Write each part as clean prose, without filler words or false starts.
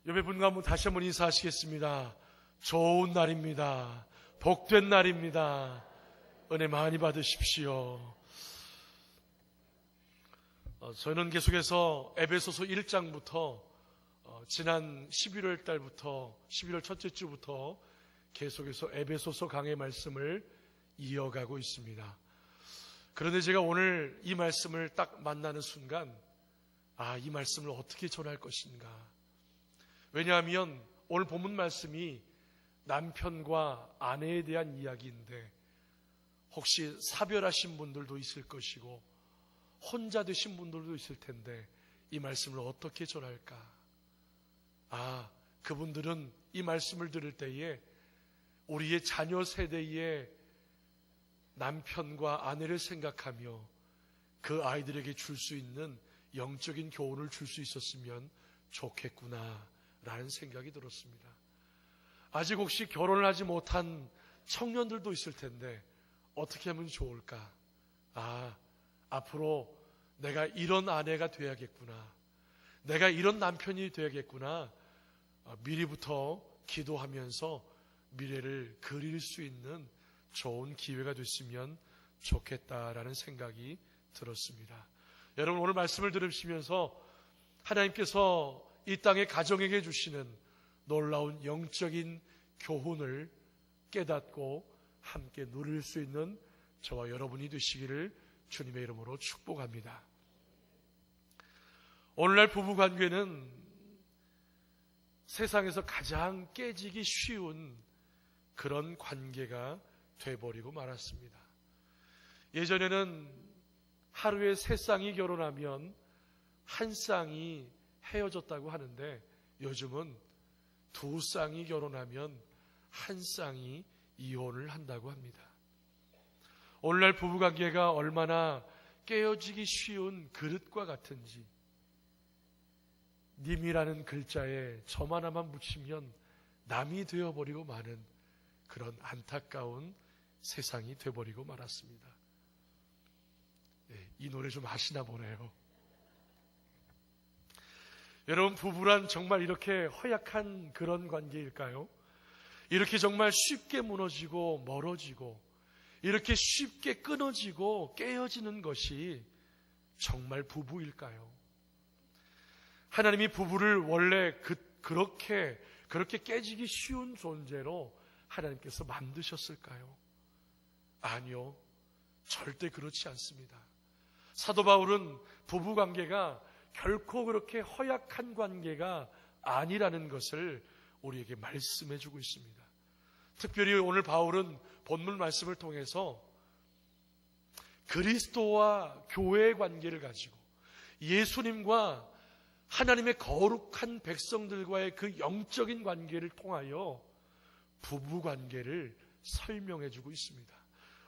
여러분과 한번 다시 한번 인사하시겠습니다. 좋은 날입니다. 복된 날입니다. 은혜 많이 받으십시오. 저는 계속해서 에베소서 1장부터 지난 11월 달부터 11월 첫째 주부터 계속해서 에베소서 강의 말씀을 이어가고 있습니다. 그런데 제가 오늘 이 말씀을 딱 만나는 순간 이 말씀을 어떻게 전할 것인가. 왜냐하면 오늘 본문 말씀이 남편과 아내에 대한 이야기인데 혹시 사별하신 분들도 있을 것이고 혼자 되신 분들도 있을 텐데 이 말씀을 어떻게 전할까? 그분들은 이 말씀을 들을 때에 우리의 자녀 세대의 남편과 아내를 생각하며 그 아이들에게 줄 수 있는 영적인 교훈을 줄 수 있었으면 좋겠구나 라는 생각이 들었습니다. 아직 혹시 결혼을 하지 못한 청년들도 있을 텐데 어떻게 하면 좋을까? 앞으로 내가 이런 아내가 돼야겠구나. 내가 이런 남편이 돼야겠구나. 미리부터 기도하면서 미래를 그릴 수 있는 좋은 기회가 됐으면 좋겠다라는 생각이 들었습니다. 여러분 오늘 말씀을 들으시면서 하나님께서 이 땅의 가정에게 주시는 놀라운 영적인 교훈을 깨닫고 함께 누릴 수 있는 저와 여러분이 되시기를 주님의 이름으로 축복합니다. 오늘날 부부관계는 세상에서 가장 깨지기 쉬운 그런 관계가 돼버리고 말았습니다. 예전에는 하루에 3쌍이 결혼하면 1쌍이 헤어졌다고 하는데 요즘은 2쌍이 결혼하면 1쌍이 이혼을 한다고 합니다. 오늘날 부부관계가 얼마나 깨어지기 쉬운 그릇과 같은지 님이라는 글자에 점 하나만 붙이면 남이 되어버리고 마는 그런 안타까운 세상이 되어버리고 말았습니다. 이 노래 좀 아시나 보네요. 여러분 부부란 정말 이렇게 허약한 그런 관계일까요? 이렇게 정말 쉽게 무너지고 멀어지고 이렇게 쉽게 끊어지고 깨어지는 것이 정말 부부일까요? 하나님이 부부를 원래 그렇게 깨지기 쉬운 존재로 하나님께서 만드셨을까요? 아니요, 절대 그렇지 않습니다. 사도 바울은 부부관계가 결코 그렇게 허약한 관계가 아니라는 것을 우리에게 말씀해 주고 있습니다. 특별히 오늘 바울은 본문 말씀을 통해서 그리스도와 교회의 관계를 가지고 예수님과 하나님의 거룩한 백성들과의 그 영적인 관계를 통하여 부부관계를 설명해 주고 있습니다.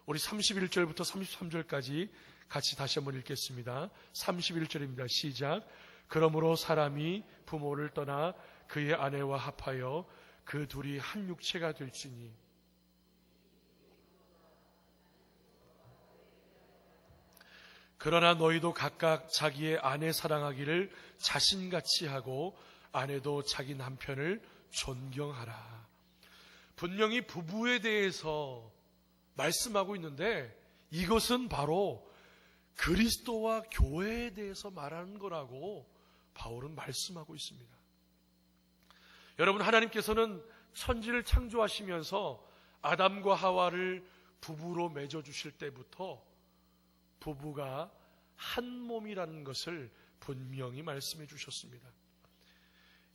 우리 31절부터 33절까지 같이 다시 한번 읽겠습니다. 31절입니다. 시작. 그러므로 사람이 부모를 떠나 그의 아내와 합하여 그 둘이 한 육체가 될지니 그러나 너희도 각각 자기의 아내 사랑하기를 자신같이 하고 아내도 자기 남편을 존경하라. 분명히 부부에 대해서 말씀하고 있는데 이것은 바로 그리스도와 교회에 대해서 말하는 거라고 바울은 말씀하고 있습니다. 여러분 하나님께서는 천지를 창조하시면서 아담과 하와를 부부로 맺어주실 때부터 부부가 한 몸이라는 것을 분명히 말씀해 주셨습니다.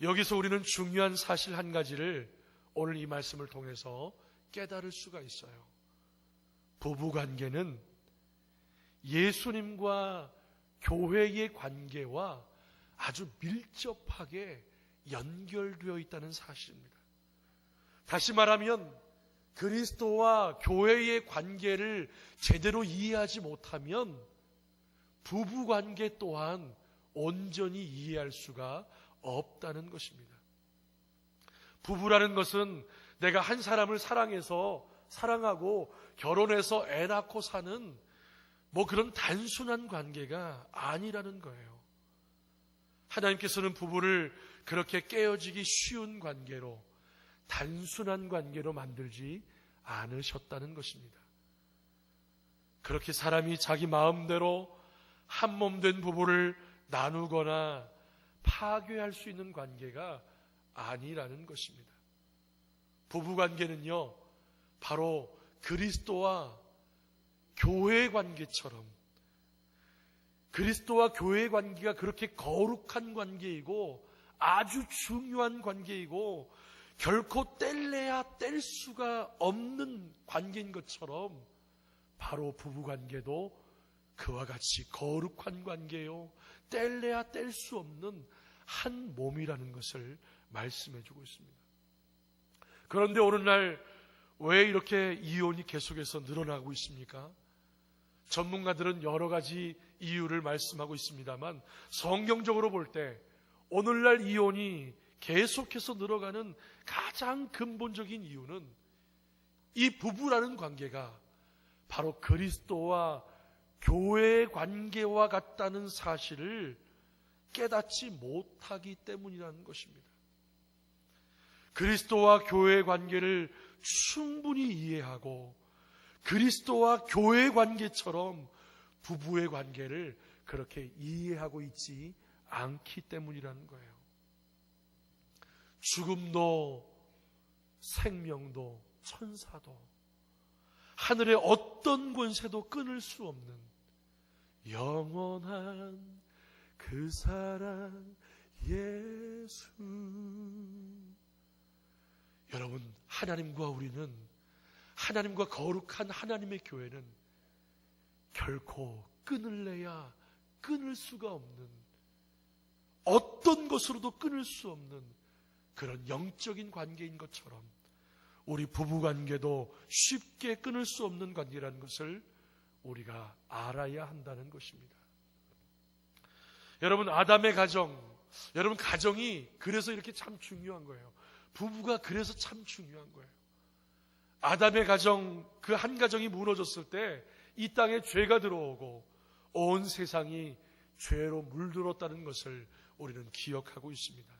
여기서 우리는 중요한 사실 한 가지를 오늘 이 말씀을 통해서 깨달을 수가 있어요. 부부관계는 예수님과 교회의 관계와 아주 밀접하게 연결되어 있다는 사실입니다. 다시 말하면 그리스도와 교회의 관계를 제대로 이해하지 못하면 부부관계 또한 온전히 이해할 수가 없다는 것입니다. 부부라는 것은 내가 한 사람을 사랑하고 결혼해서 애 낳고 사는 그런 단순한 관계가 아니라는 거예요. 하나님께서는 부부를 그렇게 깨어지기 쉬운 관계로, 단순한 관계로 만들지 않으셨다는 것입니다. 그렇게 사람이 자기 마음대로 한 몸 된 부부를 나누거나 파괴할 수 있는 관계가 아니라는 것입니다. 부부관계는요, 바로 그리스도와 교회 관계처럼, 그리스도와 교회의 관계가 그렇게 거룩한 관계이고 아주 중요한 관계이고 결코 뗄래야 뗄 수가 없는 관계인 것처럼, 바로 부부관계도 그와 같이 거룩한 관계요, 뗄래야 뗄 수 없는 한 몸이라는 것을 말씀해주고 있습니다. 그런데 오늘날 왜 이렇게 이혼이 계속해서 늘어나고 있습니까? 전문가들은 여러 가지 이유를 말씀하고 있습니다만, 성경적으로 볼 때 오늘날 이혼이 계속해서 늘어가는 가장 근본적인 이유는 이 부부라는 관계가 바로 그리스도와 교회의 관계와 같다는 사실을 깨닫지 못하기 때문이라는 것입니다. 그리스도와 교회의 관계를 충분히 이해하고 그리스도와 교회의 관계처럼 부부의 관계를 그렇게 이해하고 있지 않기 때문이라는 거예요. 죽음도 생명도 천사도 하늘의 어떤 권세도 끊을 수 없는 영원한 그 사랑 예수. 여러분, 하나님과 우리는, 하나님과 거룩한 하나님의 교회는 결코 끊을래야 끊을 수가 없는, 어떤 것으로도 끊을 수 없는 그런 영적인 관계인 것처럼 우리 부부관계도 쉽게 끊을 수 없는 관계라는 것을 우리가 알아야 한다는 것입니다. 여러분, 아담의 가정, 여러분 가정이 그래서 이렇게 참 중요한 거예요. 부부가 그래서 참 중요한 거예요. 아담의 가정, 그 한 가정이 무너졌을 때 이 땅에 죄가 들어오고 온 세상이 죄로 물들었다는 것을 우리는 기억하고 있습니다.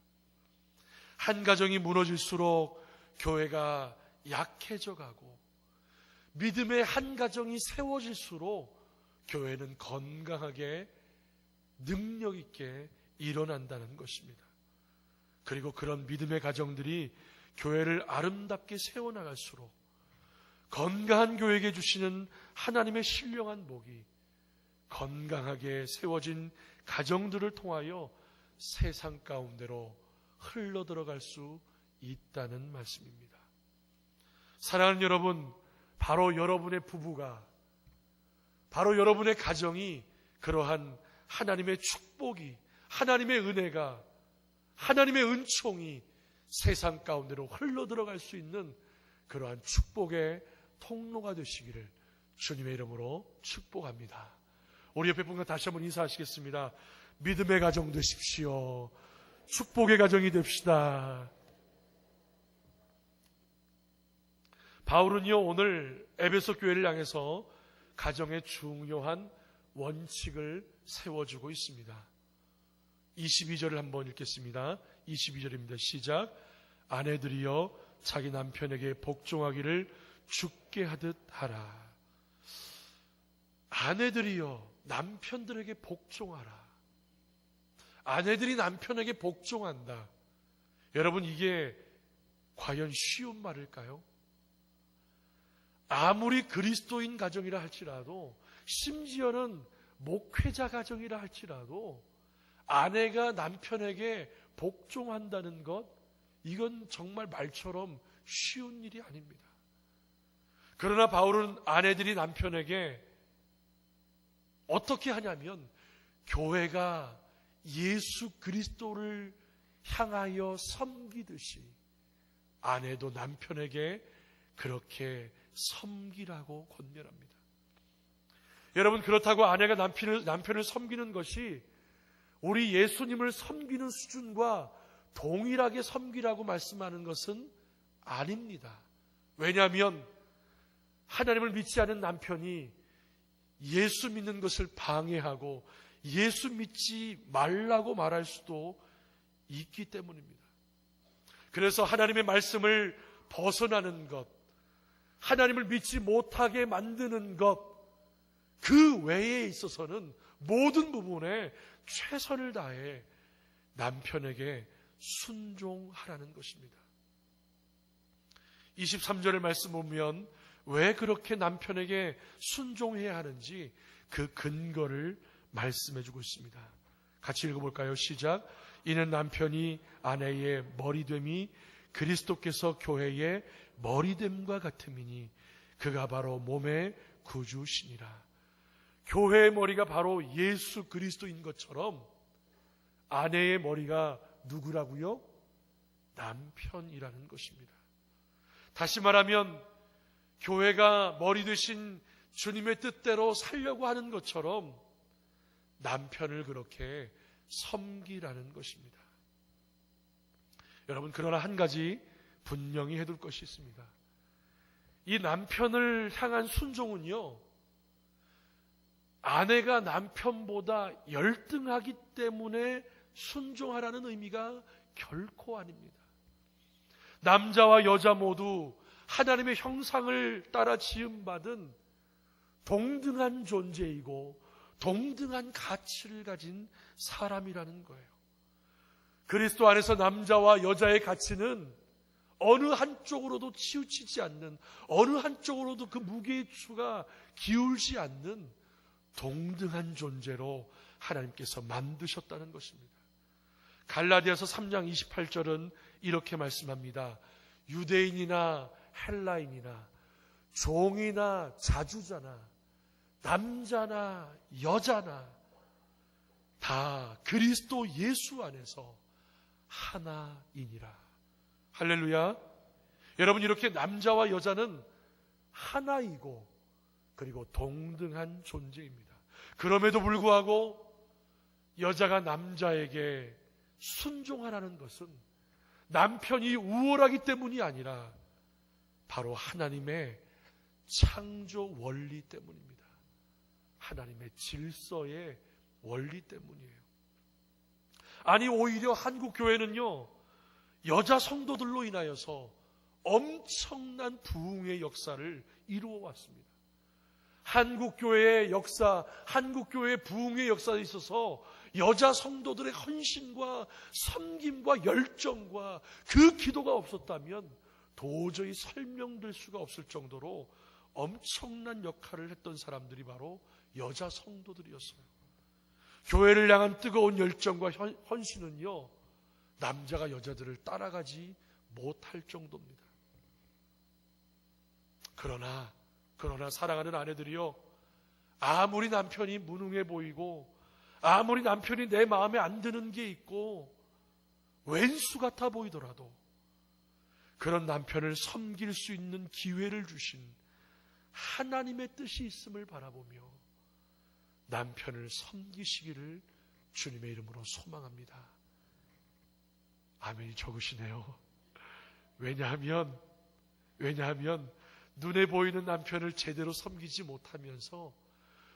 한 가정이 무너질수록 교회가 약해져 가고 믿음의 한 가정이 세워질수록 교회는 건강하게 능력 있게 일어난다는 것입니다. 그리고 그런 믿음의 가정들이 교회를 아름답게 세워나갈수록 건강한 교회에게 주시는 하나님의 신령한 복이 건강하게 세워진 가정들을 통하여 세상 가운데로 흘러들어갈 수 있다는 말씀입니다. 사랑하는 여러분, 바로 여러분의 부부가, 바로 여러분의 가정이 그러한 하나님의 축복이, 하나님의 은혜가, 하나님의 은총이 세상 가운데로 흘러들어갈 수 있는 그러한 축복의 통로가 되시기를 주님의 이름으로 축복합니다. 우리 옆에 분과 다시 한번 인사하시겠습니다. 믿음의 가정 되십시오. 축복의 가정이 됩시다. 바울은요, 오늘 에베소 교회를 향해서 가정의 중요한 원칙을 세워주고 있습니다. 22절을 한번 읽겠습니다. 22절입니다. 시작. 아내들이여 자기 남편에게 복종하기를 죽게 하듯 하라. 아내들이여 남편들에게 복종하라. 아내들이 남편에게 복종한다. 여러분, 이게 과연 쉬운 말일까요? 아무리 그리스도인 가정이라 할지라도, 심지어는 목회자 가정이라 할지라도 아내가 남편에게 복종한다는 것, 이건 정말 말처럼 쉬운 일이 아닙니다. 그러나 바울은 아내들이 남편에게 어떻게 하냐면, 교회가 예수 그리스도를 향하여 섬기듯이 아내도 남편에게 그렇게 섬기라고 권면합니다. 여러분, 그렇다고 아내가 남편을 섬기는 것이 우리 예수님을 섬기는 수준과 동일하게 섬기라고 말씀하는 것은 아닙니다. 왜냐하면 하나님을 믿지 않은 남편이 예수 믿는 것을 방해하고 예수 믿지 말라고 말할 수도 있기 때문입니다. 그래서 하나님의 말씀을 벗어나는 것, 하나님을 믿지 못하게 만드는 것, 그 외에 있어서는 모든 부분에 최선을 다해 남편에게 순종하라는 것입니다. 23절의 말씀 보면 왜 그렇게 남편에게 순종해야 하는지 그 근거를 말씀해 주고 있습니다. 같이 읽어볼까요? 시작. 이는 남편이 아내의 머리됨이 그리스도께서 교회의 머리됨과 같음이니 그가 바로 몸의 구주시니라. 교회의 머리가 바로 예수 그리스도인 것처럼 아내의 머리가 누구라고요? 남편이라는 것입니다. 다시 말하면 교회가 머리 되신 주님의 뜻대로 살려고 하는 것처럼 남편을 그렇게 섬기라는 것입니다. 여러분, 그러나 한 가지 분명히 해둘 것이 있습니다. 이 남편을 향한 순종은요, 아내가 남편보다 열등하기 때문에 순종하라는 의미가 결코 아닙니다. 남자와 여자 모두 하나님의 형상을 따라 지음받은 동등한 존재이고 동등한 가치를 가진 사람이라는 거예요. 그리스도 안에서 남자와 여자의 가치는 어느 한쪽으로도 치우치지 않는, 어느 한쪽으로도 그 무게의 추가 기울지 않는 동등한 존재로 하나님께서 만드셨다는 것입니다. 갈라디아서 3장 28절은 이렇게 말씀합니다. 유대인이나 헬라인이나 종이나 자주자나 남자나 여자나 다 그리스도 예수 안에서 하나이니라. 할렐루야. 여러분, 이렇게 남자와 여자는 하나이고 그리고 동등한 존재입니다. 그럼에도 불구하고 여자가 남자에게 순종하라는 것은 남편이 우월하기 때문이 아니라 바로 하나님의 창조 원리 때문입니다. 하나님의 질서의 원리 때문이에요. 아니, 오히려 한국 교회는요, 여자 성도들로 인하여서 엄청난 부흥의 역사를 이루어 왔습니다. 한국 교회의 역사, 한국 교회의 부흥의 역사에 있어서 여자 성도들의 헌신과 섬김과 열정과 그 기도가 없었다면 도저히 설명될 수가 없을 정도로 엄청난 역할을 했던 사람들이 바로 여자 성도들이었어요. 교회를 향한 뜨거운 열정과 헌신은요, 남자가 여자들을 따라가지 못할 정도입니다. 그러나 사랑하는 아내들이요, 아무리 남편이 무능해 보이고 아무리 남편이 내 마음에 안 드는 게 있고 왼수 같아 보이더라도 그런 남편을 섬길 수 있는 기회를 주신 하나님의 뜻이 있음을 바라보며 남편을 섬기시기를 주님의 이름으로 소망합니다. 아멘이 적으시네요. 왜냐하면 눈에 보이는 남편을 제대로 섬기지 못하면서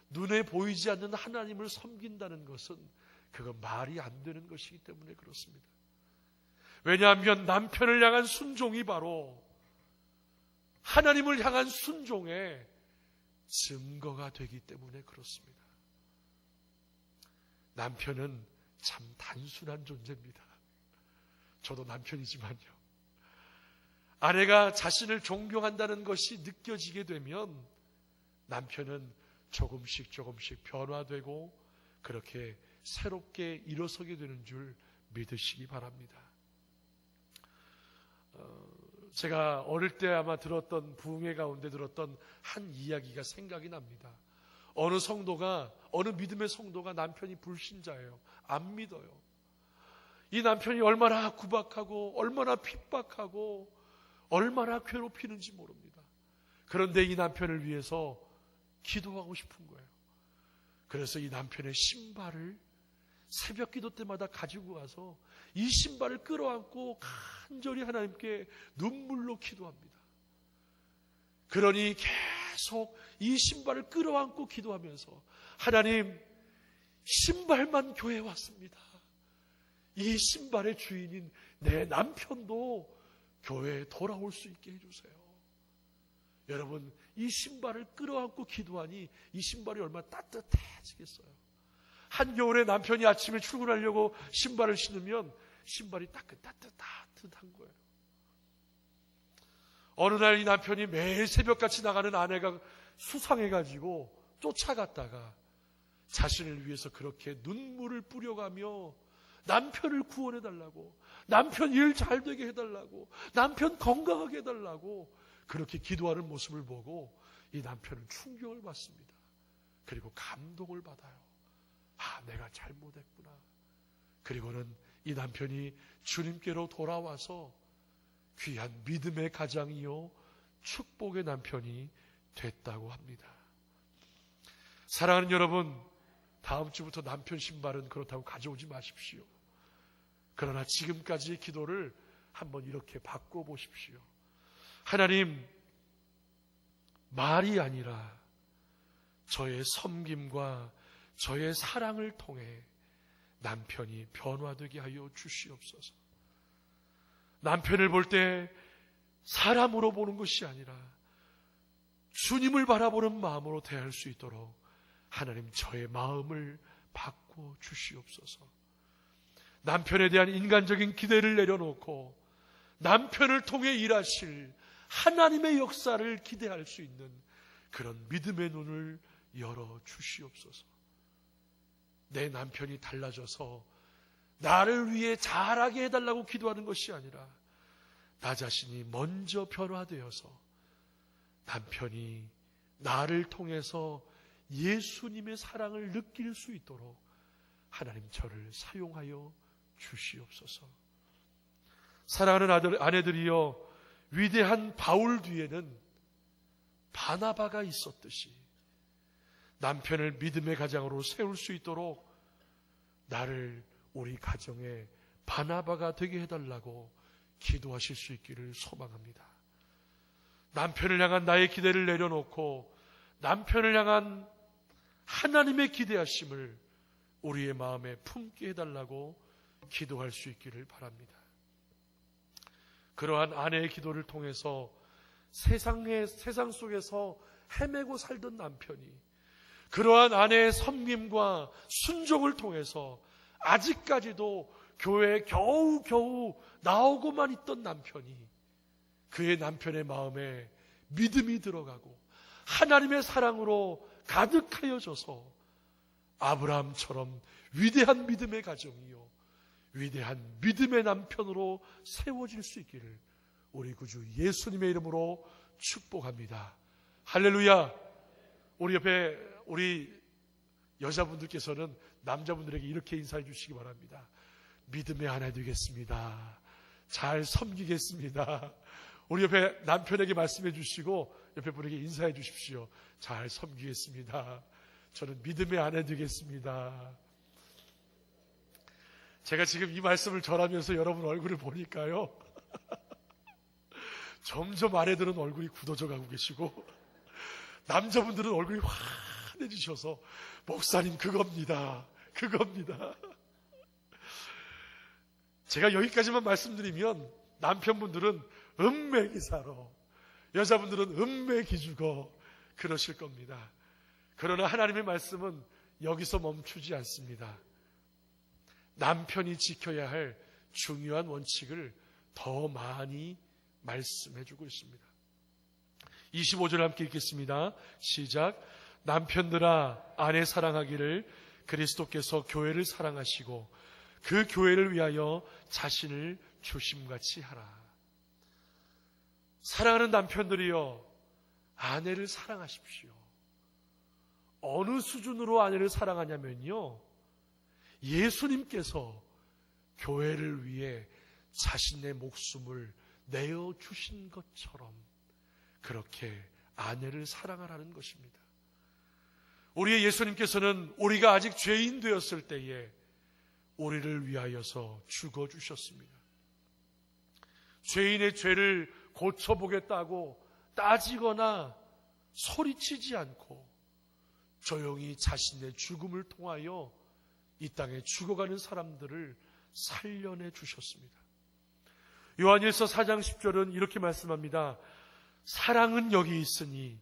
눈에 보이지 않는 하나님을 섬긴다는 것은 그건 말이 안 되는 것이기 때문에 그렇습니다. 왜냐하면 남편을 향한 순종이 바로 하나님을 향한 순종의 증거가 되기 때문에 그렇습니다. 남편은 참 단순한 존재입니다. 저도 남편이지만요. 아내가 자신을 존경한다는 것이 느껴지게 되면 남편은 조금씩 변화되고 그렇게 새롭게 일어서게 되는 줄 믿으시기 바랍니다. 제가 어릴 때 아마 들었던, 부흥회 가운데 들었던 한 이야기가 생각이 납니다. 어느 믿음의 성도가 남편이 불신자예요. 안 믿어요. 이 남편이 얼마나 구박하고 얼마나 핍박하고 얼마나 괴롭히는지 모릅니다. 그런데 이 남편을 위해서 기도하고 싶은 거예요. 그래서 이 남편의 신발을 새벽 기도 때마다 가지고 가서 이 신발을 끌어안고 간절히 하나님께 눈물로 기도합니다. 그러니 계속 이 신발을 끌어안고 기도하면서 하나님, 신발만 교회에 왔습니다. 이 신발의 주인인 내 남편도 교회에 돌아올 수 있게 해주세요. 여러분, 이 신발을 끌어안고 기도하니 이 신발이 얼마나 따뜻해지겠어요. 한겨울에 남편이 아침에 출근하려고 신발을 신으면 신발이 따뜻한 거예요. 어느 날 이 남편이 매일 새벽같이 나가는 아내가 수상해가지고 쫓아갔다가 자신을 위해서 그렇게 눈물을 뿌려가며 남편을 구원해달라고, 남편 일 잘되게 해달라고, 남편 건강하게 해달라고 그렇게 기도하는 모습을 보고 이 남편은 충격을 받습니다. 그리고 감동을 받아요. 아, 내가 잘못했구나. 그리고는 이 남편이 주님께로 돌아와서 귀한 믿음의 가장이요 축복의 남편이 됐다고 합니다. 사랑하는 여러분, 다음 주부터 남편 신발은 그렇다고 가져오지 마십시오. 그러나 지금까지의 기도를 한번 이렇게 바꿔보십시오. 하나님, 말이 아니라 저의 섬김과 저의 사랑을 통해 남편이 변화되게 하여 주시옵소서. 남편을 볼 때 사람으로 보는 것이 아니라 주님을 바라보는 마음으로 대할 수 있도록 하나님, 저의 마음을 바꿔 주시옵소서. 남편에 대한 인간적인 기대를 내려놓고 남편을 통해 일하실 하나님의 역사를 기대할 수 있는 그런 믿음의 눈을 열어 주시옵소서. 내 남편이 달라져서 나를 위해 잘하게 해달라고 기도하는 것이 아니라 나 자신이 먼저 변화되어서 남편이 나를 통해서 예수님의 사랑을 느낄 수 있도록 하나님, 저를 사용하여 주시옵소서. 사랑하는 아내들이여, 위대한 바울 뒤에는 바나바가 있었듯이 남편을 믿음의 가장으로 세울 수 있도록 나를 우리 가정에 바나바가 되게 해달라고 기도하실 수 있기를 소망합니다. 남편을 향한 나의 기대를 내려놓고 남편을 향한 하나님의 기대하심을 우리의 마음에 품게 해달라고 기도할 수 있기를 바랍니다. 그러한 아내의 기도를 통해서 세상 속에서 헤매고 살던 남편이 그러한 아내의 섬김과 순종을 통해서 아직까지도 교회에 겨우 나오고만 있던 남편이 그의 남편의 마음에 믿음이 들어가고 하나님의 사랑으로 가득하여져서 아브라함처럼 위대한 믿음의 가정이요 위대한 믿음의 남편으로 세워질 수 있기를 우리 구주 예수님의 이름으로 축복합니다. 할렐루야. 우리 옆에 우리 여자분들께서는 남자분들에게 이렇게 인사해 주시기 바랍니다. 믿음의 아내 되겠습니다. 잘 섬기겠습니다. 우리 옆에 남편에게 말씀해 주시고 옆에 분에게 인사해 주십시오. 잘 섬기겠습니다. 저는 믿음의 아내 되겠습니다. 제가 지금 이 말씀을 전하면서 여러분 얼굴을 보니까요, 점점 아내들은 얼굴이 굳어져 가고 계시고 남자분들은 얼굴이 환해지셔서 목사님 그겁니다. 제가 여기까지만 말씀드리면 남편분들은 음매기사로, 여자분들은 음매기주고 그러실 겁니다. 그러나 하나님의 말씀은 여기서 멈추지 않습니다. 남편이 지켜야 할 중요한 원칙을 더 많이 말씀해주고 있습니다. 25절 함께 읽겠습니다. 시작. 남편들아, 아내 사랑하기를 그리스도께서 교회를 사랑하시고 그 교회를 위하여 자신을 조심같이 하라. 사랑하는 남편들이여, 아내를 사랑하십시오. 어느 수준으로 아내를 사랑하냐면요, 예수님께서 교회를 위해 자신의 목숨을 내어주신 것처럼 그렇게 아내를 사랑하라는 것입니다. 우리의 예수님께서는 우리가 아직 죄인 되었을 때에 우리를 위하여서 죽어주셨습니다. 죄인의 죄를 고쳐보겠다고 따지거나 소리치지 않고 조용히 자신의 죽음을 통하여 이 땅에 죽어가는 사람들을 살려내 주셨습니다. 요한일서 4장 10절은 이렇게 말씀합니다. 사랑은 여기 있으니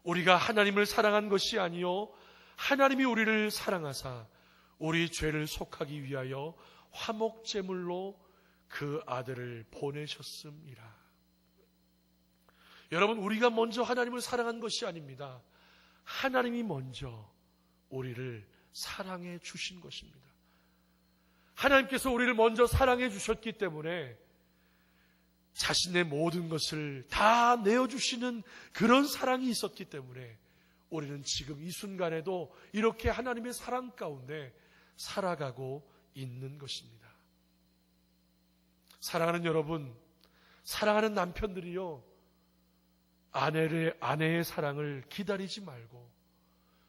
우리가 하나님을 사랑한 것이 아니요 하나님이 우리를 사랑하사 우리 죄를 속하기 위하여 화목제물로 그 아들을 보내셨음이라. 여러분, 우리가 먼저 하나님을 사랑한 것이 아닙니다. 하나님이 먼저 우리를 사랑해 주신 것입니다. 하나님께서 우리를 먼저 사랑해 주셨기 때문에 자신의 모든 것을 다 내어주시는 그런 사랑이 있었기 때문에 우리는 지금 이 순간에도 이렇게 하나님의 사랑 가운데 살아가고 있는 것입니다. 사랑하는 여러분, 사랑하는 남편들이요, 아내의 사랑을 기다리지 말고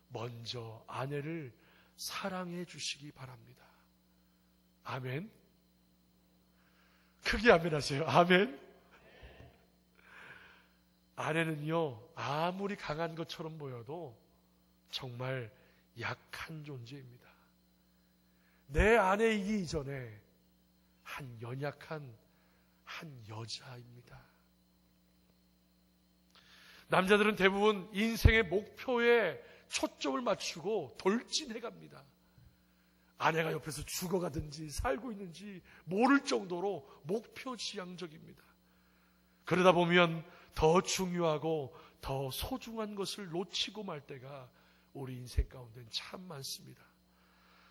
먼저 아내를 사랑해 주시기 바랍니다. 아멘. 크게 아멘 하세요. 아멘. 아내는요, 아무리 강한 것처럼 보여도 정말 약한 존재입니다. 내 아내이기 이전에 한 연약한 한 여자입니다. 남자들은 대부분 인생의 목표에 초점을 맞추고 돌진해 갑니다. 아내가 옆에서 죽어가든지 살고 있는지 모를 정도로 목표지향적입니다. 그러다 보면 더 중요하고 더 소중한 것을 놓치고 말 때가 우리 인생 가운데는 참 많습니다.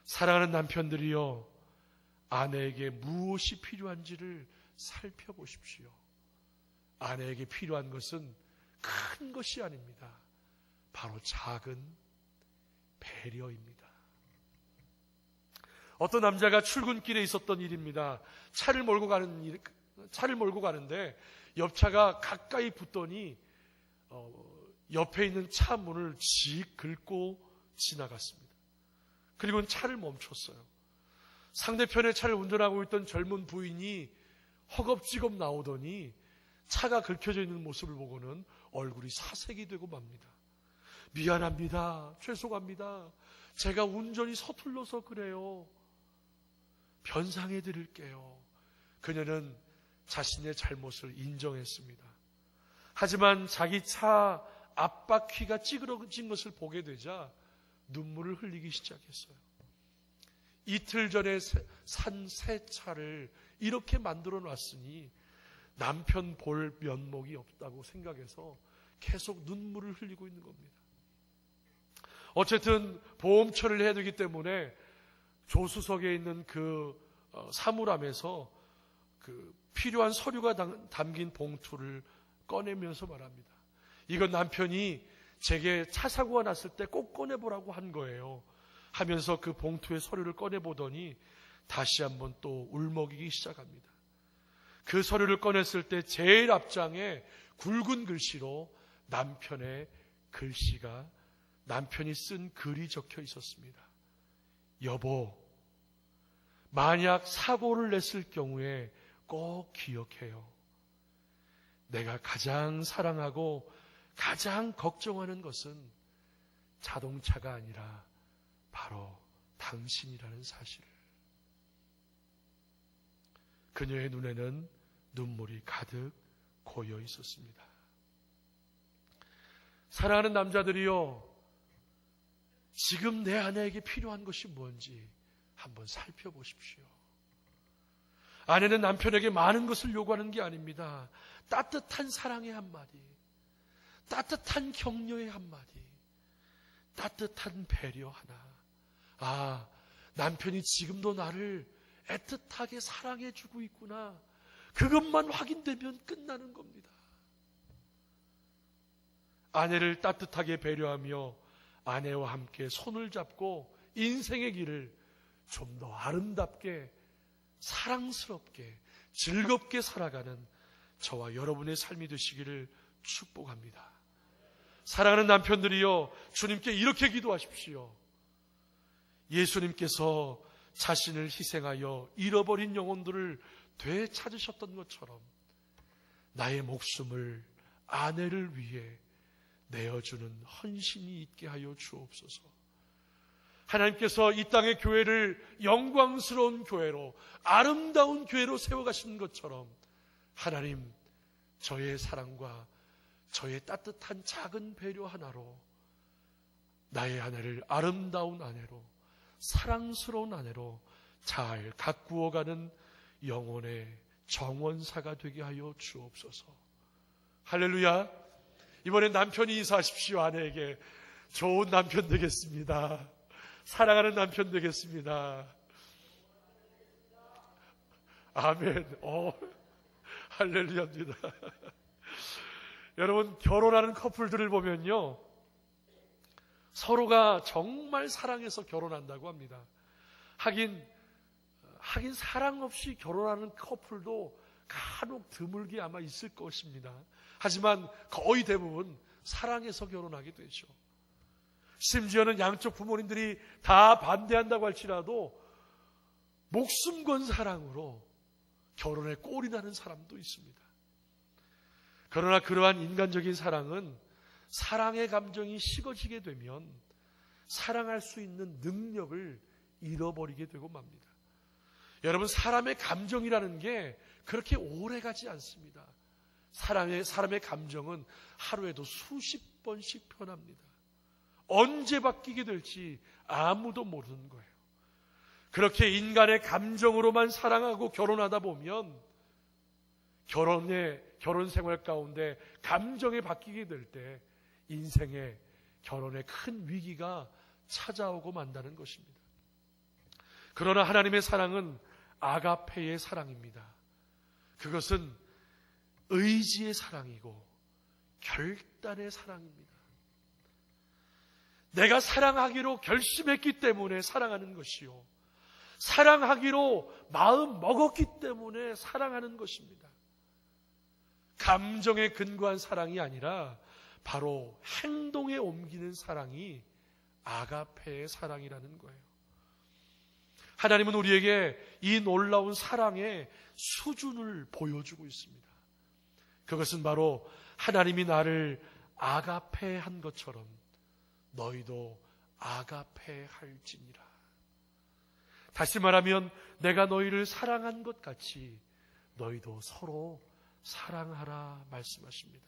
사랑하는 남편들이요, 아내에게 무엇이 필요한지를 살펴보십시오. 아내에게 필요한 것은 큰 것이 아닙니다. 바로 작은 배려입니다. 어떤 남자가 출근길에 있었던 일입니다. 차를 몰고 가는데 옆차가 가까이 붙더니 옆에 있는 차 문을 직 긁고 지나갔습니다. 그리고는 차를 멈췄어요. 상대편의 차를 운전하고 있던 젊은 부인이 허겁지겁 나오더니 차가 긁혀져 있는 모습을 보고는 얼굴이 사색이 되고 맙니다. 미안합니다. 죄송합니다. 제가 운전이 서툴러서 그래요. 변상해 드릴게요. 그녀는 자신의 잘못을 인정했습니다. 하지만 자기 차 앞바퀴가 찌그러진 것을 보게 되자 눈물을 흘리기 시작했어요. 이틀 전에 산 새 차를 이렇게 만들어 놨으니 남편 볼 면목이 없다고 생각해서 계속 눈물을 흘리고 있는 겁니다. 어쨌든 보험 처리를 해야 되기 때문에 조수석에 있는 그 사물함에서 그 필요한 서류가 담긴 봉투를 꺼내면서 말합니다. 이건 남편이 제게 차 사고가 났을 때 꼭 꺼내보라고 한 거예요. 하면서 그 봉투의 서류를 꺼내보더니 다시 한번 또 울먹이기 시작합니다. 그 서류를 꺼냈을 때 제일 앞장에 굵은 글씨로 남편이 쓴 글이 적혀 있었습니다. 여보, 만약 사고를 냈을 경우에 꼭 기억해요. 내가 가장 사랑하고 가장 걱정하는 것은 자동차가 아니라 바로 당신이라는 사실을. 그녀의 눈에는 눈물이 가득 고여 있었습니다. 사랑하는 남자들이요, 지금 내 아내에게 필요한 것이 뭔지 한번 살펴보십시오. 아내는 남편에게 많은 것을 요구하는 게 아닙니다. 따뜻한 사랑의 한마디, 따뜻한 격려의 한마디, 따뜻한 배려 하나. 남편이 지금도 나를 애틋하게 사랑해주고 있구나. 그것만 확인되면 끝나는 겁니다. 아내를 따뜻하게 배려하며 아내와 함께 손을 잡고 인생의 길을 좀 더 아름답게, 사랑스럽게, 즐겁게 살아가는 저와 여러분의 삶이 되시기를 축복합니다. 사랑하는 남편들이요, 주님께 이렇게 기도하십시오. 예수님께서 자신을 희생하여 잃어버린 영혼들을 되찾으셨던 것처럼 나의 목숨을 아내를 위해 내어주는 헌신이 있게 하여 주옵소서. 하나님께서 이 땅의 교회를 영광스러운 교회로, 아름다운 교회로 세워가시는 것처럼 하나님, 저의 사랑과 저의 따뜻한 작은 배려 하나로 나의 아내를 아름다운 아내로, 사랑스러운 아내로 잘 가꾸어가는 영혼의 정원사가 되게 하여 주옵소서. 할렐루야. 이번엔 남편이 인사하십시오. 아내에게. 좋은 남편 되겠습니다. 사랑하는 남편 되겠습니다. 아멘. 할렐루야입니다. 여러분, 결혼하는 커플들을 보면요, 서로가 정말 사랑해서 결혼한다고 합니다. 하긴 사랑 없이 결혼하는 커플도 간혹 드물게 아마 있을 것입니다. 하지만 거의 대부분 사랑해서 결혼하게 되죠. 심지어는 양쪽 부모님들이 다 반대한다고 할지라도 목숨 건 사랑으로 결혼에 꼴이 나는 사람도 있습니다. 그러나 그러한 인간적인 사랑은 사랑의 감정이 식어지게 되면 사랑할 수 있는 능력을 잃어버리게 되고 맙니다. 여러분, 사람의 감정이라는 게 그렇게 오래 가지 않습니다. 사람의 감정은 하루에도 수십 번씩 변합니다. 언제 바뀌게 될지 아무도 모르는 거예요. 그렇게 인간의 감정으로만 사랑하고 결혼하다 보면 결혼 생활 가운데 감정이 바뀌게 될 때 인생에 결혼에 큰 위기가 찾아오고 만다는 것입니다. 그러나 하나님의 사랑은 아가페의 사랑입니다. 그것은 의지의 사랑이고 결단의 사랑입니다. 내가 사랑하기로 결심했기 때문에 사랑하는 것이요, 사랑하기로 마음 먹었기 때문에 사랑하는 것입니다. 감정에 근거한 사랑이 아니라 바로 행동에 옮기는 사랑이 아가페의 사랑이라는 거예요. 하나님은 우리에게 이 놀라운 사랑의 수준을 보여주고 있습니다. 그것은 바로 하나님이 나를 아가페한 것처럼 너희도 아가페할지니라. 다시 말하면 내가 너희를 사랑한 것 같이 너희도 서로 사랑하라 말씀하십니다.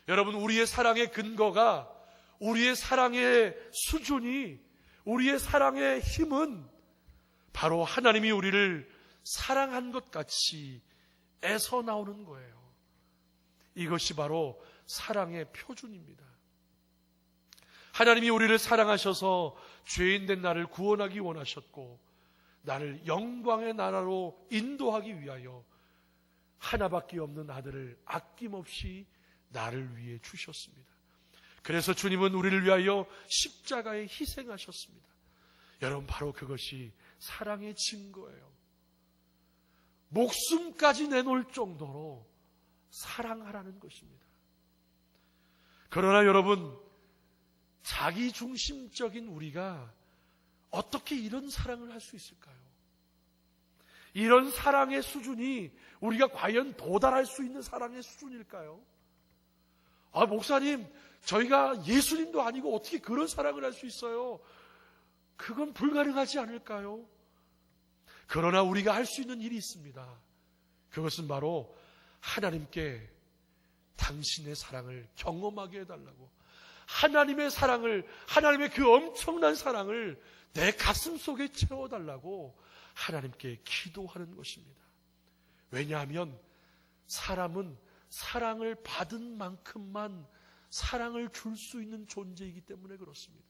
여러분, 우리의 사랑의 근거가, 우리의 사랑의 수준이, 우리의 사랑의 힘은 바로 하나님이 우리를 사랑한 것 같이 애서 나오는 거예요. 이것이 바로 사랑의 표준입니다. 하나님이 우리를 사랑하셔서 죄인된 나를 구원하기 원하셨고 나를 영광의 나라로 인도하기 위하여 하나밖에 없는 아들을 아낌없이 나를 위해 주셨습니다. 그래서 주님은 우리를 위하여 십자가에 희생하셨습니다. 여러분, 바로 그것이 사랑의 증거예요. 목숨까지 내놓을 정도로 사랑하라는 것입니다. 그러나 여러분, 자기중심적인 우리가 어떻게 이런 사랑을 할 수 있을까요? 이런 사랑의 수준이 우리가 과연 도달할 수 있는 사랑의 수준일까요? 목사님, 저희가 예수님도 아니고 어떻게 그런 사랑을 할 수 있어요? 그건 불가능하지 않을까요? 그러나 우리가 할 수 있는 일이 있습니다. 그것은 바로 하나님께 당신의 사랑을 경험하게 해달라고, 하나님의 사랑을, 하나님의 그 엄청난 사랑을 내 가슴 속에 채워달라고 하나님께 기도하는 것입니다. 왜냐하면 사람은 사랑을 받은 만큼만 사랑을 줄 수 있는 존재이기 때문에 그렇습니다.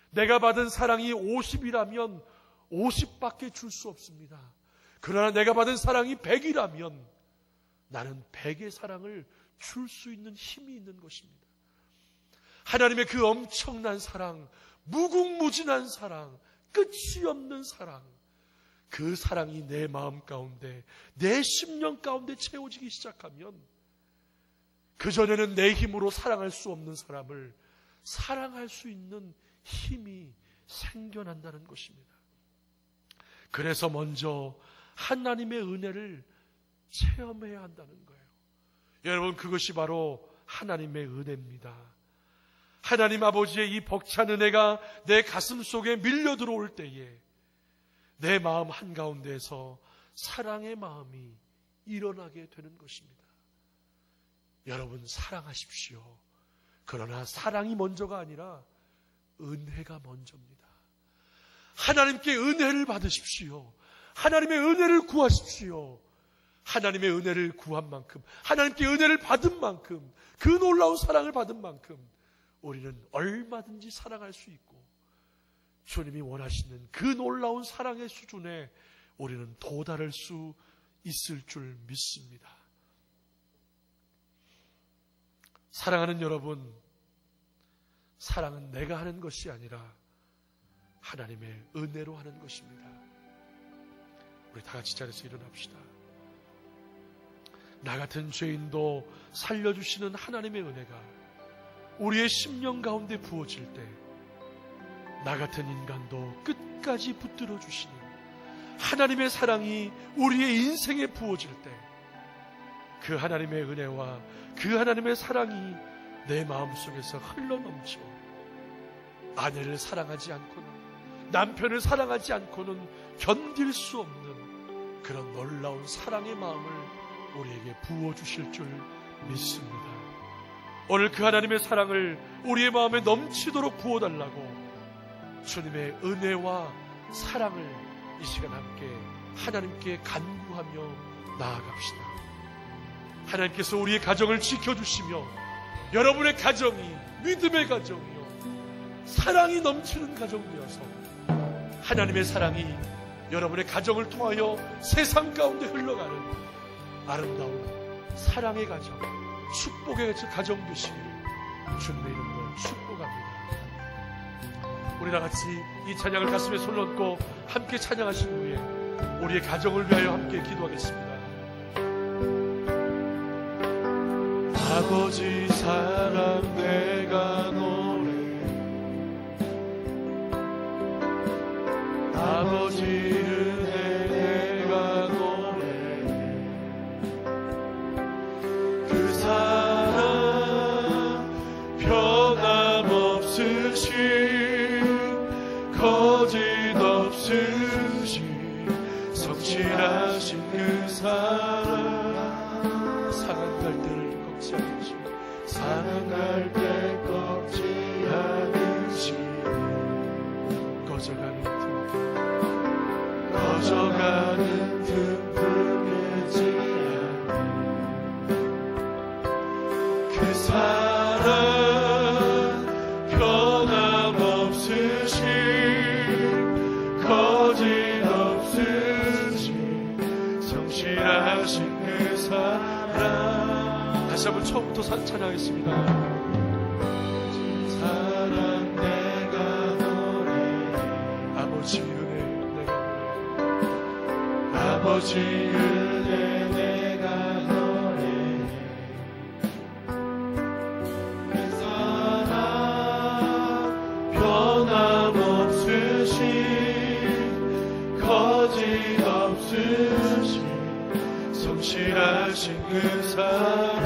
내가 받은 사랑이 50이라면 50밖에 줄 수 없습니다. 그러나 내가 받은 사랑이 100이라면 나는 100의 사랑을 줄 수 있는 힘이 있는 것입니다. 하나님의 그 엄청난 사랑, 무궁무진한 사랑, 끝이 없는 사랑, 그 사랑이 내 마음 가운데, 내 심령 가운데 채워지기 시작하면 그전에는 내 힘으로 사랑할 수 없는 사람을 사랑할 수 있는 힘이 생겨난다는 것입니다. 그래서 먼저 하나님의 은혜를 체험해야 한다는 거예요. 여러분, 그것이 바로 하나님의 은혜입니다. 하나님 아버지의 이 벅찬 은혜가 내 가슴 속에 밀려 들어올 때에 내 마음 한가운데에서 사랑의 마음이 일어나게 되는 것입니다. 여러분, 사랑하십시오. 그러나 사랑이 먼저가 아니라 은혜가 먼저입니다. 하나님께 은혜를 받으십시오. 하나님의 은혜를 구하십시오. 하나님의 은혜를 구한 만큼, 하나님께 은혜를 받은 만큼, 그 놀라운 사랑을 받은 만큼 우리는 얼마든지 사랑할 수 있고, 주님이 원하시는 그 놀라운 사랑의 수준에 우리는 도달할 수 있을 줄 믿습니다. 사랑하는 여러분, 사랑은 내가 하는 것이 아니라 하나님의 은혜로 하는 것입니다. 우리 다 같이 자리에서 일어납시다. 나 같은 죄인도 살려주시는 하나님의 은혜가 우리의 심령 가운데 부어질 때, 나 같은 인간도 끝까지 붙들어 주시는 하나님의 사랑이 우리의 인생에 부어질 때, 그 하나님의 은혜와 그 하나님의 사랑이 내 마음속에서 흘러넘쳐 아내를 사랑하지 않고는, 남편을 사랑하지 않고는 견딜 수 없는 그런 놀라운 사랑의 마음을 우리에게 부어주실 줄 믿습니다. 오늘 그 하나님의 사랑을 우리의 마음에 넘치도록 부어달라고 주님의 은혜와 사랑을 이 시간 함께 하나님께 간구하며 나아갑시다. 하나님께서 우리의 가정을 지켜주시며 여러분의 가정이 믿음의 가정이요 사랑이 넘치는 가정 되어서 하나님의 사랑이 여러분의 가정을 통하여 세상 가운데 흘러가는 아름다운 사랑의 가정, 축복의 가정 되시기를 주님의 이름으로 축복합니다. 우리 다같이 이 찬양을 가슴에 손 얹고 함께 찬양하신 후에 우리의 가정을 위하여 함께 기도하겠습니다. 아버지 사랑 내가 노래, 아버지 은혜 내가 노래, 그 사랑 변함없으신 거짓없으신 성실하신 그 사랑, 상한 갈대를 꺾지 않으시, 상한 갈대 꺾지 않으시, 꺼져가는 등불 깨지 않는 그 사랑 변함없으신 거짓없으신 성실하신 그 사랑. 다시 한번 처음부터 찬양하겠습니다. 사랑 내가 노래, 아버지 은혜 내가 노래, 아버지 은혜 내가 노래, 그 사랑 변함없으신 거짓없으신 성실하신 그 사랑,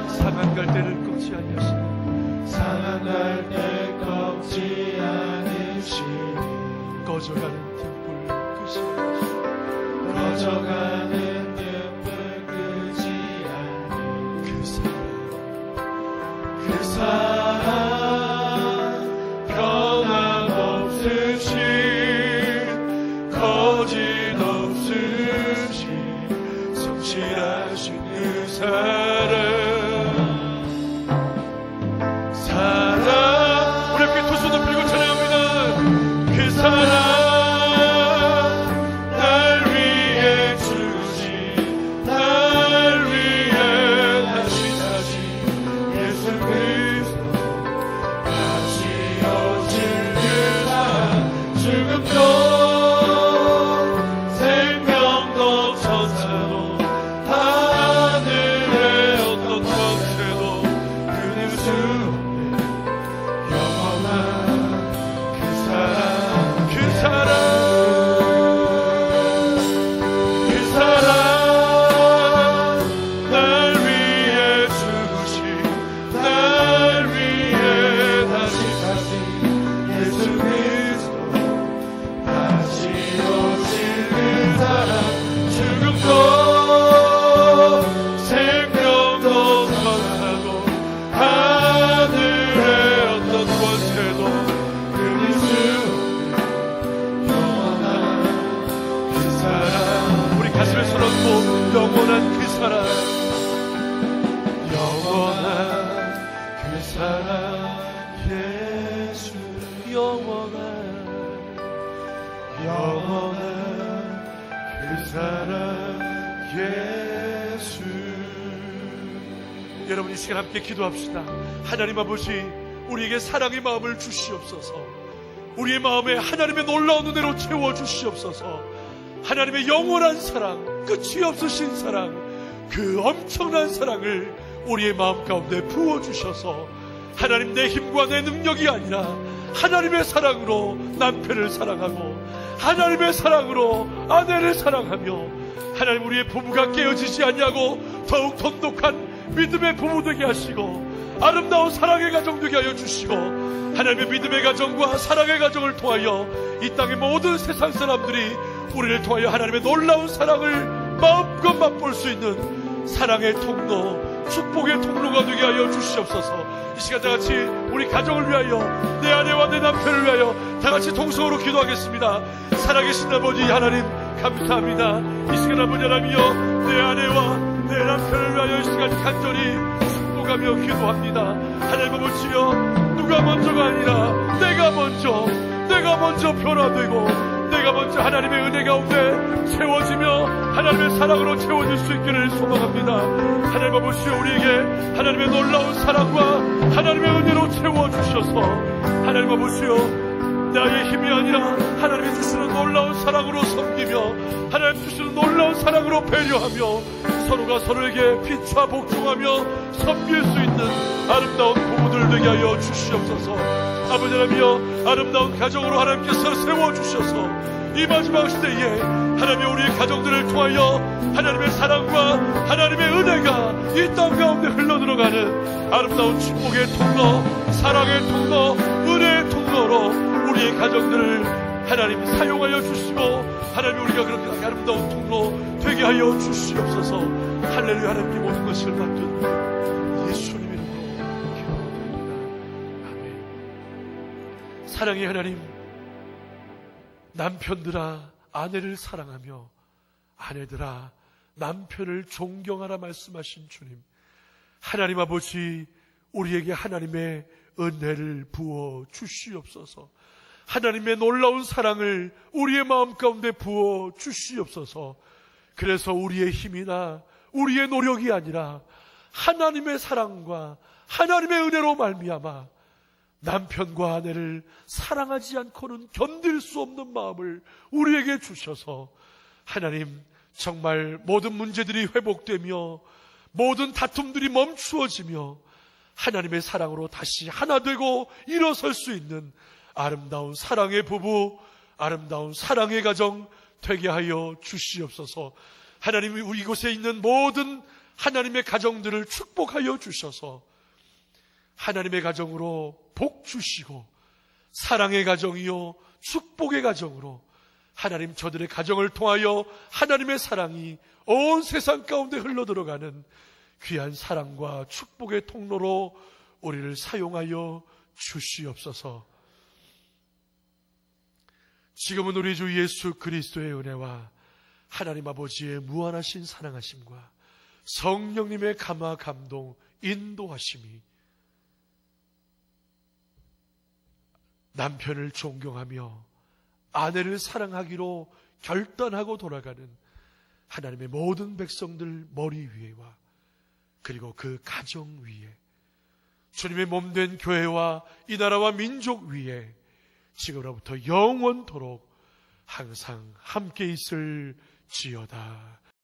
상한 갈대를 꺾지 아니하시니, 상한 갈대 꺾지 않으시니, 꺼져가는 등불 끄지 않으시니, 꺼져가는 등불 끄지 않는 그 사랑, 그 사랑 변함없으신 거짓없으신 성실하신 그 사랑, 사랑. 우리 함께 두 손 높이고 찬양합니다. 그 사랑 날 위해 주신, 날 위해 다시 예수 그리스도 다시 오실 그 사랑, 죽음도 생명도 천사도 하늘에 사랑, 영원한 그 사랑 예수, 영원한 그 사랑 예수. 여러분 이 시간 함께 기도합시다. 하나님 아버지, 우리에게 사랑의 마음을 주시옵소서. 우리의 마음에 하나님의 놀라운 은혜로 채워주시옵소서. 하나님의 영원한 사랑, 끝이 없으신 사랑, 그 엄청난 사랑을 우리의 마음 가운데 부어주셔서 하나님, 내 힘과 내 능력이 아니라 하나님의 사랑으로 남편을 사랑하고 하나님의 사랑으로 아내를 사랑하며 하나님, 우리의 부부가 깨어지지 않냐고 더욱 돈독한 믿음의 부부 되게 하시고 아름다운 사랑의 가정 되게 하여 주시고 하나님의 믿음의 가정과 사랑의 가정을 통하여 이 땅의 모든 세상 사람들이 우리를 통하여 하나님의 놀라운 사랑을 마음껏 맛볼 수 있는 사랑의 통로, 축복의 통로가 되게 하여 주시옵소서. 이 시간 다같이 우리 가정을 위하여, 내 아내와 내 남편을 위하여 다같이 동성으로 기도하겠습니다. 살아계신 아버지 하나님 감사합니다. 이 시간 아버지 하나님이여, 내 아내와 내 남편을 위하여 이 시간 간절히 축복하며 기도합니다. 하나님 아버지여, 누가 먼저가 아니라 내가 먼저 변화되고 내가 먼저 하나님의 은혜 가운데 채워지며 하나님의 사랑으로 채워질 수 있기를 소망합니다. 하나님 아버지여, 우리에게 하나님의 놀라운 사랑과 하나님의 은혜로 채워주셔서 하나님 아버지여, 나의 힘이 아니라 하나님이 주시는 놀라운 사랑으로 섬기며 하나님 주시는 놀라운 사랑으로 배려하며 서로가 서로에게 빛과 복종하며 섬길 수 있는 아름다운 부부들 되게 하여 주시옵소서. 아버지 하나님이여, 아름다운 가정으로 하나님께서 세워주셔서 이 마지막 시대에 하나님이 우리의 가정들을 통하여 하나님의 사랑과 하나님의 은혜가 이 땅 가운데 흘러들어가는 아름다운 축복의 통로, 사랑의 통로, 은혜의 통로로 우리의 가정들을 하나님 사용하여 주시고 하나님, 우리가 그렇게 아름다운 통로 되게 하여 주시옵소서. 할렐루야. 하나님께 모든 것을 맡은 예수님 이름으로 기도드립니다. 아멘. 사랑의 하나님, 남편들아 아내를 사랑하며 아내들아 남편을 존경하라 말씀하신 주님, 하나님 아버지, 우리에게 하나님의 은혜를 부어 주시옵소서. 하나님의 놀라운 사랑을 우리의 마음 가운데 부어 주시옵소서. 그래서 우리의 힘이나 우리의 노력이 아니라 하나님의 사랑과 하나님의 은혜로 말미암아 남편과 아내를 사랑하지 않고는 견딜 수 없는 마음을 우리에게 주셔서 하나님, 정말 모든 문제들이 회복되며 모든 다툼들이 멈추어지며 하나님의 사랑으로 다시 하나 되고 일어설 수 있는 아름다운 사랑의 부부, 아름다운 사랑의 가정 되게 하여 주시옵소서. 하나님이 우리 이곳에 있는 모든 하나님의 가정들을 축복하여 주셔서 하나님의 가정으로 복 주시고 사랑의 가정이요 축복의 가정으로 하나님, 저들의 가정을 통하여 하나님의 사랑이 온 세상 가운데 흘러들어가는 귀한 사랑과 축복의 통로로 우리를 사용하여 주시옵소서. 지금은 우리 주 예수 그리스도의 은혜와 하나님 아버지의 무한하신 사랑하심과 성령님의 감화 감동 인도하심이 남편을 존경하며 아내를 사랑하기로 결단하고 돌아가는 하나님의 모든 백성들 머리 위에와 그리고 그 가정 위에, 주님의 몸된 교회와 이 나라와 민족 위에 지금으로부터 영원토록 항상 함께 있을지어다.